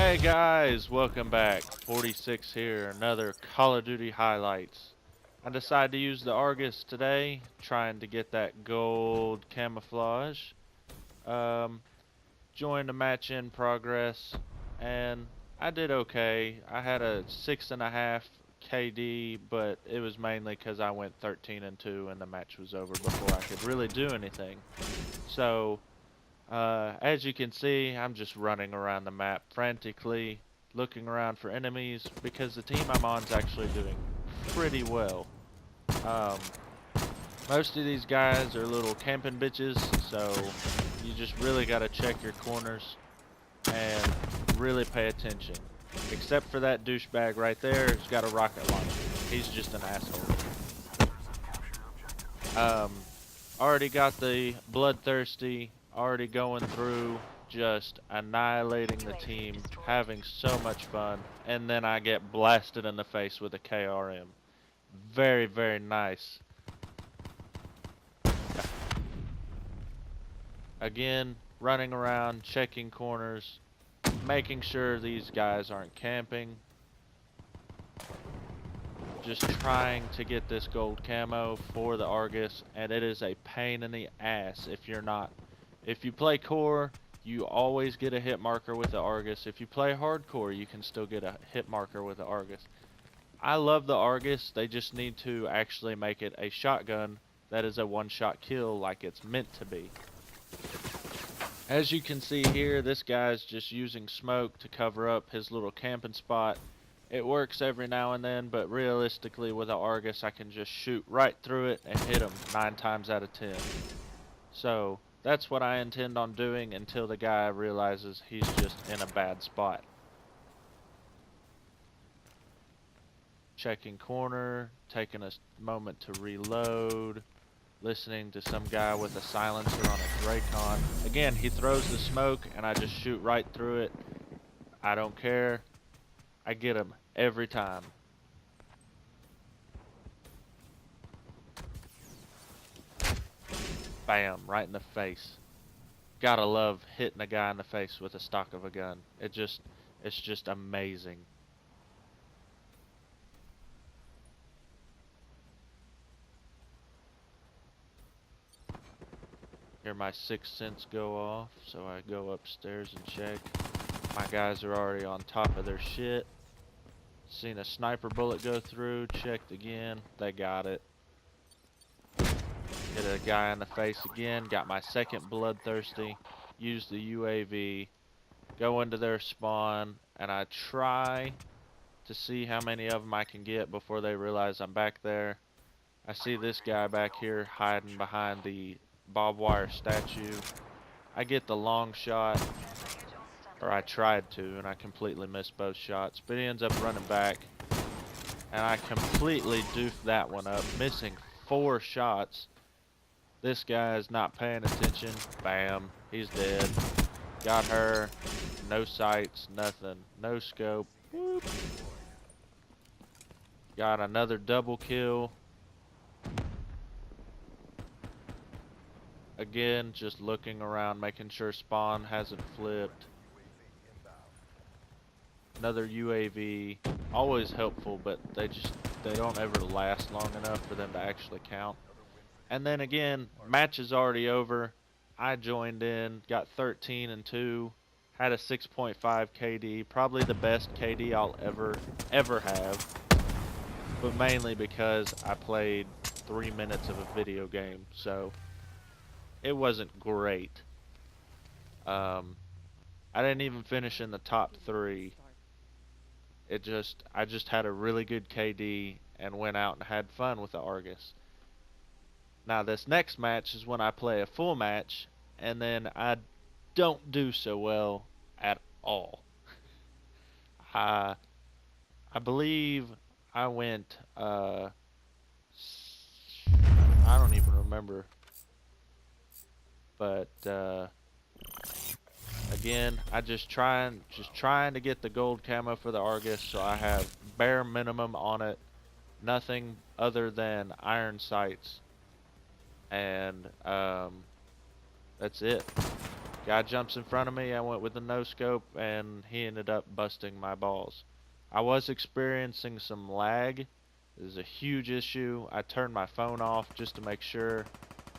Hey guys, welcome back. 46 here, another Call of Duty highlights. I decided to use the Argus today, trying to get that gold camouflage. Um, Joined a match in progress, and I did okay. I had a 6.5 KD, but it was mainly because I went 13 and 2 and the match was over before I could really do anything. So as you can see, I'm just running around the map frantically, looking around for enemies because the team I'm on is actually doing pretty well. Um, Most of these guys are little camping bitches, so you just really gotta check your corners and really pay attention. Except for that douchebag right there who's got a rocket launcher. He's just an asshole. Um, Already got the bloodthirsty, already going through, just annihilating the team, having so much fun, and then I get blasted in the face with a KRM. Very, very nice. Again, running around, checking corners, making sure these guys aren't camping. Just trying to get this gold camo for the Argus, and it is a pain in the ass if you're not. If you play core, you always get a hit marker with the Argus. If you play hardcore, you can still get a hit marker with the Argus. I love the Argus, they just need to actually make it a shotgun that is a one-shot kill like it's meant to be. As you can see here, this guy's just using smoke to cover up his little camping spot. It works every now and then, but realistically with an Argus I can just shoot right through it and hit him 9 times out of 10. So that's what I intend on doing until the guy realizes he's just in a bad spot. Checking corner, taking a moment to reload, listening to some guy with a silencer on a Dracon. Again, he throws the smoke and I just shoot right through it. I don't care. I get him every time. Bam, right in the face. Gotta love hitting a guy in the face with a stock of a gun. It's just amazing. Hear my sixth sense go off, so I go upstairs and check. My guys are already on top of their shit. Seen a sniper bullet go through, checked again, they got it. Hit a guy in the face again, got my second bloodthirsty, used the UAV, go into their spawn, and I try to see how many of them I can get before they realize I'm back there. I see this guy back here hiding behind the barbed wire statue. I get the long shot, or I tried to, and I completely missed both shots, but he ends up running back, and I completely doofed that one up, missing 4 shots. This guy is not paying attention. Bam, he's dead. Got her. No sights, nothing. No scope. Whoop. Got another double kill. Again, just looking around, making sure spawn hasn't flipped. Another UAV. Always helpful, but they don't ever last long enough for them to actually count. And then again, match is already over. I joined in, got 13 and 2, had a 6.5 KD, probably the best KD I'll ever have, but mainly because I played 3 minutes of a video game, so it wasn't great. I didn't even finish in the top 3. I just had a really good KD and went out and had fun with the Argus. Now this next match is when I play a full match, and then I don't do so well at all. I believe I went, I don't even remember, but again, I just trying to get the gold camo for the Argus, so I have bare minimum on it, nothing other than iron sights. And that's it. Guy jumps in front of me. I went with the no scope, and he ended up busting my balls. I was experiencing some lag. It was a huge issue. I turned my phone off just to make sure.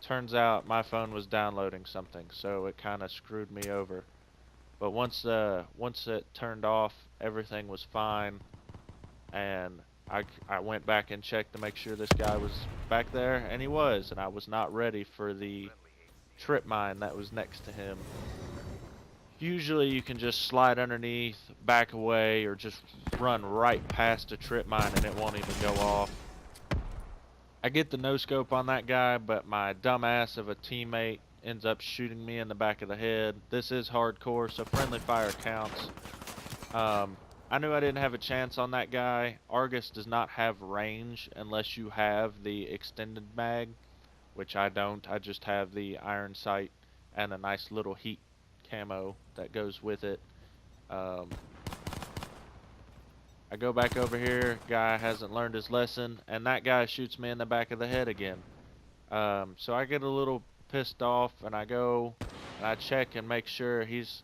Turns out my phone was downloading something, so it kind of screwed me over. But once it turned off, everything was fine, and I went back and checked to make sure this guy was back there, and he was, and I was not ready for the trip mine that was next to him. Usually you can just slide underneath, back away, or just run right past a trip mine and it won't even go off. I get the no scope on that guy, but my dumbass of a teammate ends up shooting me in the back of the head. This is hardcore, so friendly fire counts. I knew I didn't have a chance on that guy. Argus does not have range unless you have the extended mag, which I don't. I just have the iron sight and a nice little heat camo that goes with it. I go back over here, guy hasn't learned his lesson, and that guy shoots me in the back of the head again. So I get a little pissed off, and I go and I check and make sure he's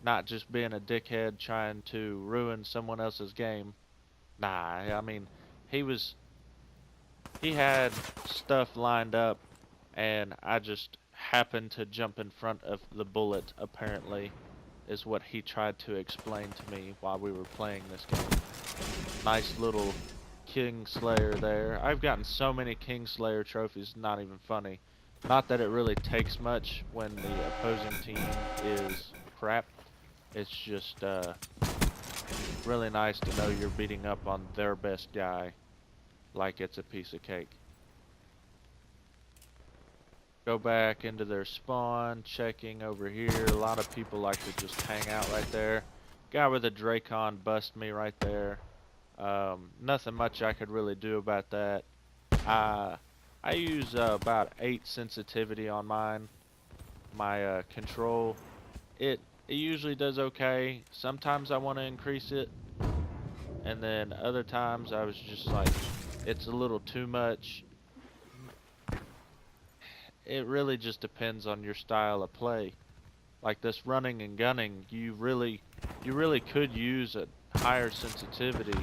not just being a dickhead trying to ruin someone else's game. Nah, I mean, he had stuff lined up, and I just happened to jump in front of the bullet, apparently, is what he tried to explain to me while we were playing this game. Nice little Kingslayer there. I've gotten so many Kingslayer trophies, not even funny. Not that it really takes much when the opposing team is crap. It's just really nice to know you're beating up on their best guy like it's a piece of cake. Go back into their spawn, checking over here. A lot of people like to just hang out right there. Guy with a Dracon bust me right there. Nothing much I could really do about that. I use about 8 sensitivity on mine. My control, it usually does okay. Sometimes I want to increase it, and then other times I was just like, it's a little too much. It really just depends on your style of play. Like this running and gunning, you really could use a higher sensitivity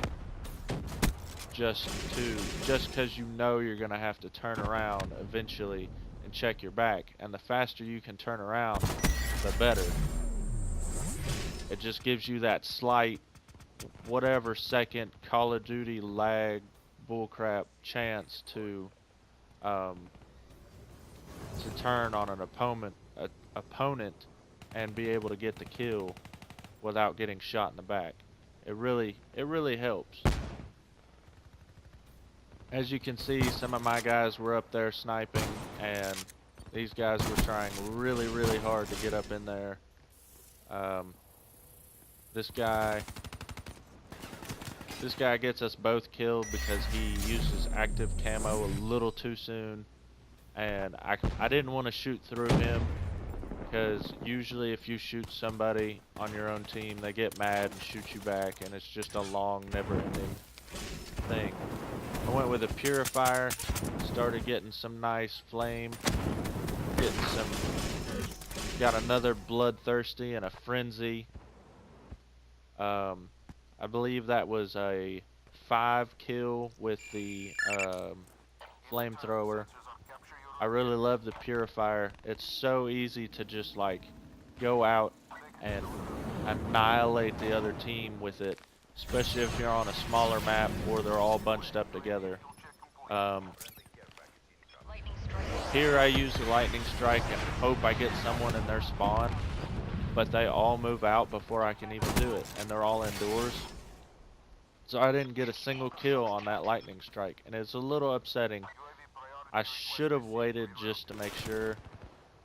just because you know you're gonna have to turn around eventually and check your back, and the faster you can turn around, the better. It just gives you that slight, whatever second Call of Duty lag bullcrap chance to turn on an opponent and be able to get the kill without getting shot in the back. It really helps. As you can see, some of my guys were up there sniping, and these guys were trying really hard to get up in there. This guy gets us both killed because he uses active camo a little too soon, and I didn't want to shoot through him because usually if you shoot somebody on your own team, they get mad and shoot you back, and it's just a long, never-ending thing. I went with a purifier, started getting some nice flame, got another bloodthirsty and a frenzy. I believe that was a 5 kill with the flamethrower. I really love the purifier. It's so easy to just like go out and annihilate the other team with it, especially if you're on a smaller map or they're all bunched up together. Here I use the lightning strike and hope I get someone in their spawn, but they all move out before I can even do it, and they're all indoors. So I didn't get a single kill on that lightning strike, and it's a little upsetting. I should have waited just to make sure.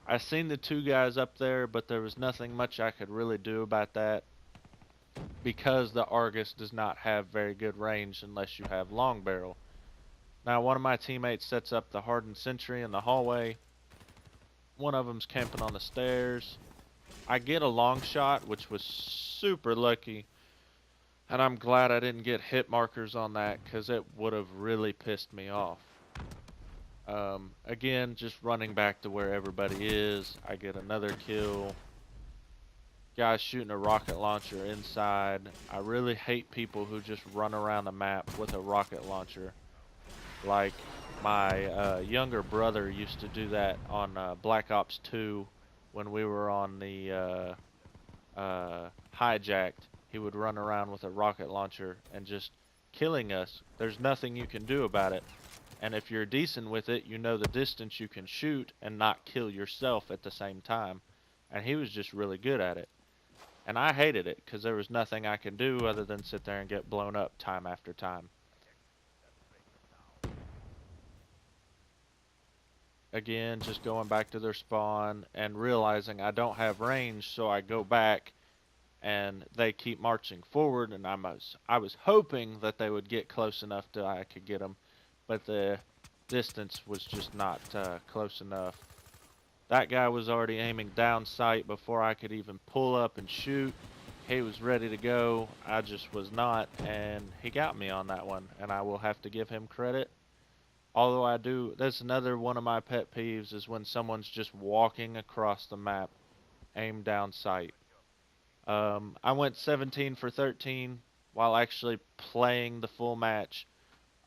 I seen the 2 guys up there, but there was nothing much I could really do about that because the Argus does not have very good range unless you have long barrel. Now one of my teammates sets up the hardened sentry in the hallway. One of them's camping on the stairs. I get a long shot, which was super lucky, and I'm glad I didn't get hit markers on that because it would have really pissed me off. Again, just running back to where everybody is. I get another kill. Guys shooting a rocket launcher inside. I really hate people who just run around the map with a rocket launcher. Like my younger brother used to do that on Black Ops 2 when we were on the hijacked. He would run around with a rocket launcher and just killing us. There's nothing you can do about it. And if you're decent with it, you know the distance you can shoot and not kill yourself at the same time. And he was just really good at it. And I hated it because there was nothing I could do other than sit there and get blown up time after time. Again, just going back to their spawn and realizing I don't have range, so I go back and they keep marching forward, and I was hoping that they would get close enough that I could get them, but the distance was just not close enough. That guy was already aiming down sight before I could even pull up and shoot. He was ready to go. I just was not, and he got me on that one, and I will have to give him credit. Although that's another one of my pet peeves is when someone's just walking across the map, aim down sight. I went 17 for 13 while actually playing the full match.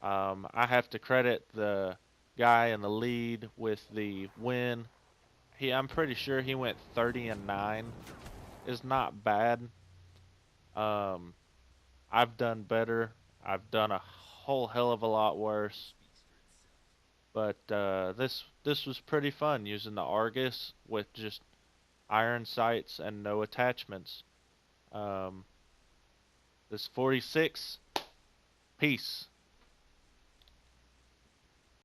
I have to credit the guy in the lead with the win. I'm pretty sure he went 30 and 9. Is not bad. Um, I've done better. I've done a whole hell of a lot worse. But this was pretty fun using the Argus with just iron sights and no attachments. Um, this 46. Peace.